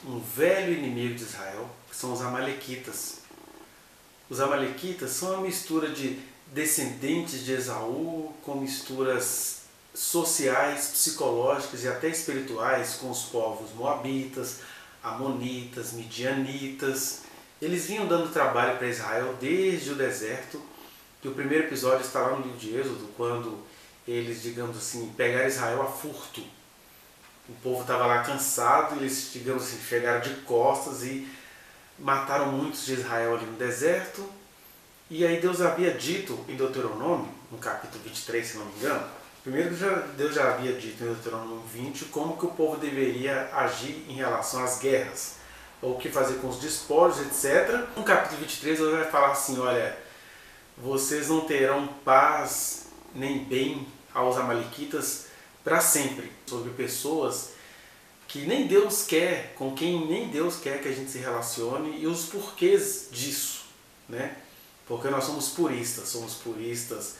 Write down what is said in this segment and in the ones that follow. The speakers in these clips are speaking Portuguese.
um velho inimigo de Israel, que são os amalequitas. Os amalequitas são uma mistura de descendentes de Esaú com misturas sociais, psicológicas e até espirituais com os povos moabitas, amonitas, midianitas. Eles vinham dando trabalho para Israel desde o deserto, que o primeiro episódio está lá no livro de Êxodo, quando eles, digamos assim, pegaram Israel a furto. O povo estava lá cansado, eles, digamos assim, chegaram de costas e mataram muitos de Israel ali no deserto. E aí Deus havia dito em Deuteronômio, no capítulo 23, se não me engano, primeiro Deus já havia dito em Deuteronômio 20 como que o povo deveria agir em relação às guerras, ou o que fazer com os despojos, etc. No capítulo 23 Deus vai falar assim, olha, vocês não terão paz nem bem aos amalequitas para sempre, sobre pessoas que nem Deus quer, com quem nem Deus quer que a gente se relacione, e os porquês disso, né? Porque nós somos puristas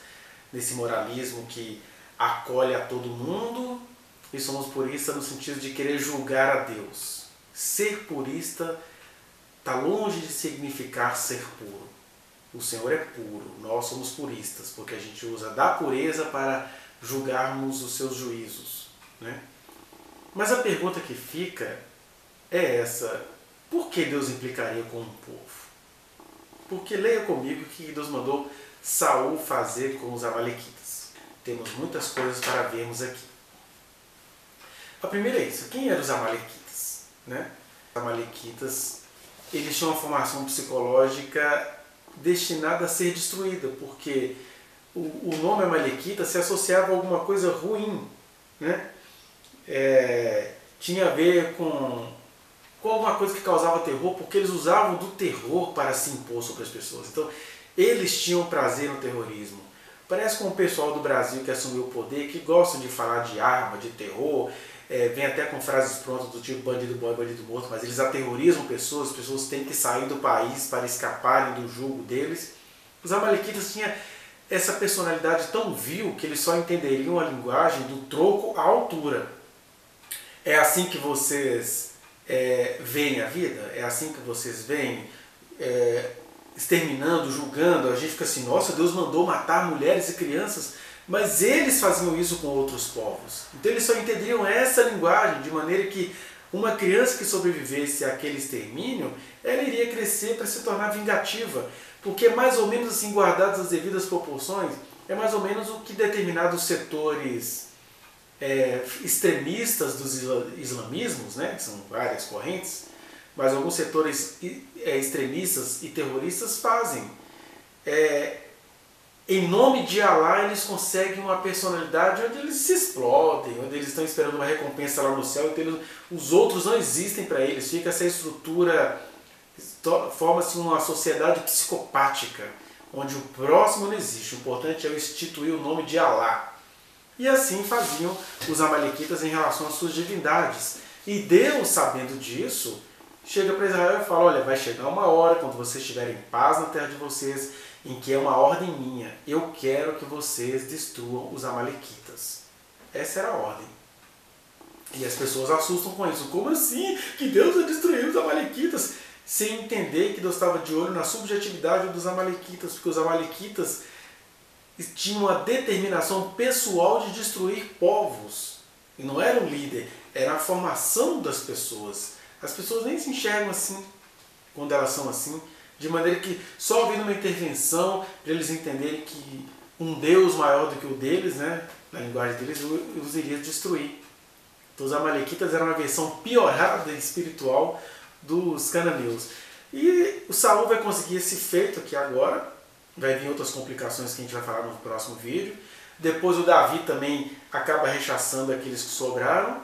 nesse moralismo que acolhe a todo mundo, e somos puristas no sentido de querer julgar a Deus. Ser purista está longe de significar ser puro. O Senhor é puro, nós somos puristas, porque a gente usa da pureza para julgarmos os seus juízos, né? Mas a pergunta que fica é essa: por que Deus implicaria com um povo? Porque leia comigo o que Deus mandou Saul fazer com os amalequitas. Temos muitas coisas para vermos aqui. A primeira é isso: quem eram os amalequitas, né? Os amalequitas, eles tinham uma formação psicológica destinada a ser destruída, porque o nome amalequita se associava a alguma coisa ruim, né? Tinha a ver com alguma coisa que causava terror, porque eles usavam do terror para se impor sobre as pessoas. Então, eles tinham prazer no terrorismo. Parece com o pessoal do Brasil que assumiu o poder, que gosta de falar de arma, de terror, vem até com frases prontas do tipo bandido bom e bandido morto, mas eles aterrorizam pessoas, as pessoas têm que sair do país para escaparem do jugo deles. Os amalequitas tinham essa personalidade tão vil que eles só entenderiam a linguagem do troco à altura. É assim que vocês veem a vida? É assim que vocês veem exterminando, julgando? A gente fica assim, nossa, Deus mandou matar mulheres e crianças, mas eles faziam isso com outros povos. Então eles só entenderiam essa linguagem, de maneira que uma criança que sobrevivesse àquele extermínio, ela iria crescer para se tornar vingativa, porque mais ou menos assim, guardadas as devidas proporções, é mais ou menos o que determinados setores extremistas dos islamismos, né, que são várias correntes, mas alguns setores extremistas e terroristas fazem. Em nome de Alá, eles conseguem uma personalidade onde eles se explodem, onde eles estão esperando uma recompensa lá no céu, então os outros não existem para eles, fica essa estrutura, forma-se uma sociedade psicopática, onde o próximo não existe, o importante é eu instituir o nome de Alá. E assim faziam os amalequitas em relação às suas divindades. E Deus, sabendo disso, chega para Israel e fala, olha, vai chegar uma hora, quando vocês estiverem em paz na terra de vocês, em que é uma ordem minha, eu quero que vocês destruam os amalequitas. Essa era a ordem. E as pessoas assustam com isso. Como assim? Que Deus vai destruir os amalequitas? Sem entender que Deus estava de olho na subjetividade dos amalequitas, porque os amalequitas tinham a determinação pessoal de destruir povos. E não era um líder, era a formação das pessoas. As pessoas nem se enxergam assim, quando elas são assim, de maneira que só havendo uma intervenção para eles entenderem que um Deus maior do que o deles, né, na linguagem deles, os iria destruir. Então os amalequitas eram uma versão piorada espiritual dos cananeus. E o Saul vai conseguir esse feito aqui agora. Vai vir outras complicações que a gente vai falar no próximo vídeo. Depois o Davi também acaba rechaçando aqueles que sobraram.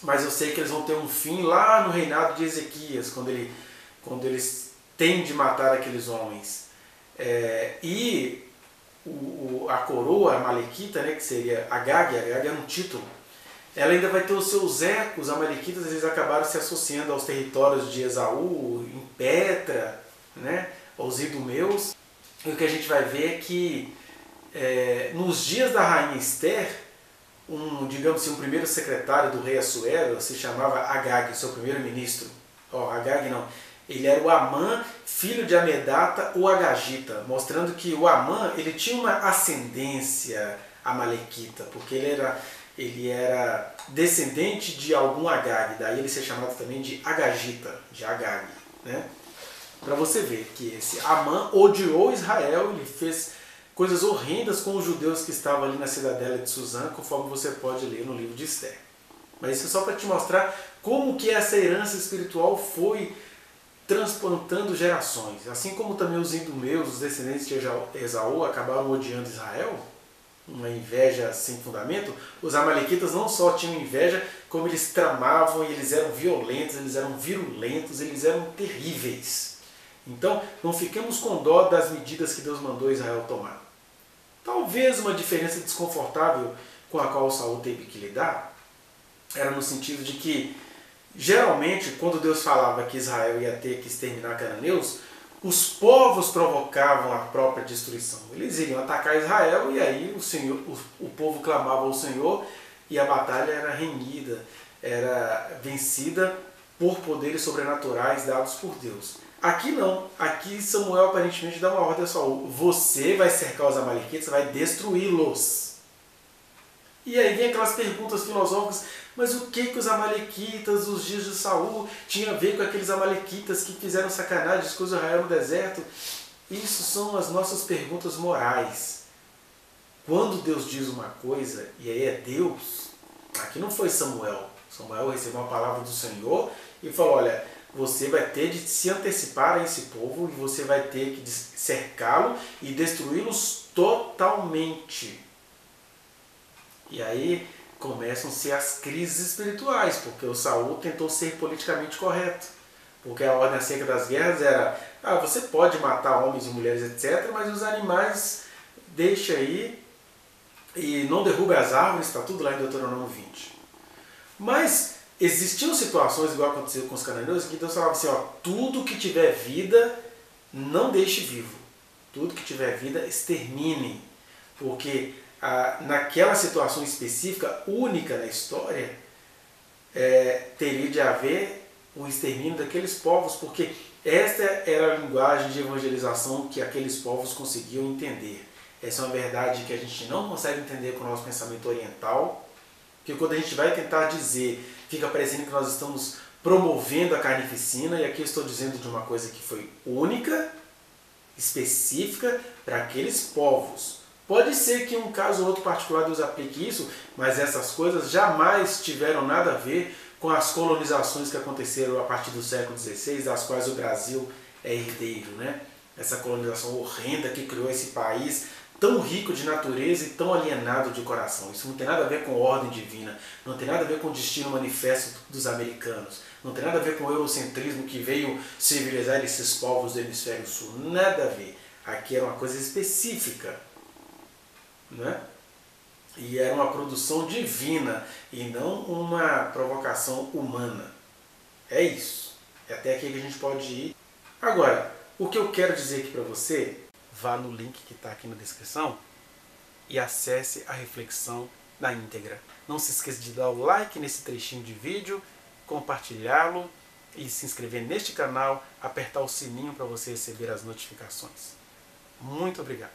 Mas eu sei que eles vão ter um fim lá no reinado de Ezequias, quando eles têm de matar aqueles homens. A coroa amalequita, né, que seria Agag era um título. Ela ainda vai ter os seus ecos. Os amalequitas, eles acabaram se associando aos territórios de Esaú, em Petra, né, aos idumeus. E o que a gente vai ver é que nos dias da rainha Esther, digamos assim, um primeiro secretário do rei Assuero se chamava Agag, seu primeiro-ministro. Agag não. Ele era o Amã, filho de Amedata, o Agagita, mostrando que o Amã ele tinha uma ascendência amalequita, porque ele era descendente de algum Agag, daí ele ser chamado também de Agagita, de Agag, né? Para você ver que esse Amã odiou Israel, ele fez coisas horrendas com os judeus que estavam ali na cidadela de Suzã, conforme você pode ler no livro de Esther. Mas isso é só para te mostrar como que essa herança espiritual foi transplantando gerações. Assim como também os idumeus, os descendentes de Esaú, acabaram odiando Israel, uma inveja sem fundamento, os amalequitas não só tinham inveja, como eles tramavam, e eles eram violentos, eles eram virulentos, eles eram terríveis. Então, não fiquemos com dó das medidas que Deus mandou Israel tomar. Talvez uma diferença desconfortável com a qual Saul teve que lidar era no sentido de que, geralmente, quando Deus falava que Israel ia ter que exterminar cananeus, os povos provocavam a própria destruição. Eles iriam atacar Israel e aí o povo clamava ao Senhor e a batalha era renhida, era vencida por poderes sobrenaturais dados por Deus. Aqui não. Aqui Samuel aparentemente dá uma ordem a Saul. Você vai cercar os amalequitas, vai destruí-los. E aí vem aquelas perguntas filosóficas, mas o que os amalequitas, os dias de Saul, tinha a ver com aqueles amalequitas que fizeram sacanagem com Israel no deserto? Isso são as nossas perguntas morais. Quando Deus diz uma coisa, e aí é Deus, aqui não foi Samuel. Samuel recebeu uma palavra do Senhor e falou, olha, você vai ter de se antecipar a esse povo e você vai ter que cercá-lo e destruí-los totalmente. E aí começam-se as crises espirituais, porque o Saul tentou ser politicamente correto. Porque a ordem acerca das guerras era, você pode matar homens e mulheres, etc., mas os animais deixa aí e não derruba as árvores, está tudo lá em Deuteronômio 20. Mas existiam situações, igual aconteceu com os cananeus, que Deus falava assim, tudo que tiver vida, não deixe vivo. Tudo que tiver vida, extermine. Porque naquela situação específica, única na história, teria de haver o extermínio daqueles povos, porque esta era a linguagem de evangelização que aqueles povos conseguiam entender. Essa é uma verdade que a gente não consegue entender com o nosso pensamento oriental, porque quando a gente vai tentar dizer, fica parecendo que nós estamos promovendo a carnificina, e aqui eu estou dizendo de uma coisa que foi única, específica, para aqueles povos. Pode ser que um caso ou outro particular Deus aplique isso, mas essas coisas jamais tiveram nada a ver com as colonizações que aconteceram a partir do século XVI, das quais o Brasil é herdeiro, né? Essa colonização horrenda que criou esse país tão rico de natureza e tão alienado de coração. Isso não tem nada a ver com ordem divina, não tem nada a ver com o destino manifesto dos americanos, não tem nada a ver com o eurocentrismo que veio civilizar esses povos do hemisfério sul, nada a ver. Aqui era uma coisa específica, né? E era uma produção divina e não uma provocação humana. É isso. É até aqui que a gente pode ir. Agora, o que eu quero dizer aqui para você, vá no link que está aqui na descrição e acesse a reflexão na íntegra. Não se esqueça de dar o like nesse trechinho de vídeo, compartilhá-lo e se inscrever neste canal, apertar o sininho para você receber as notificações. Muito obrigado.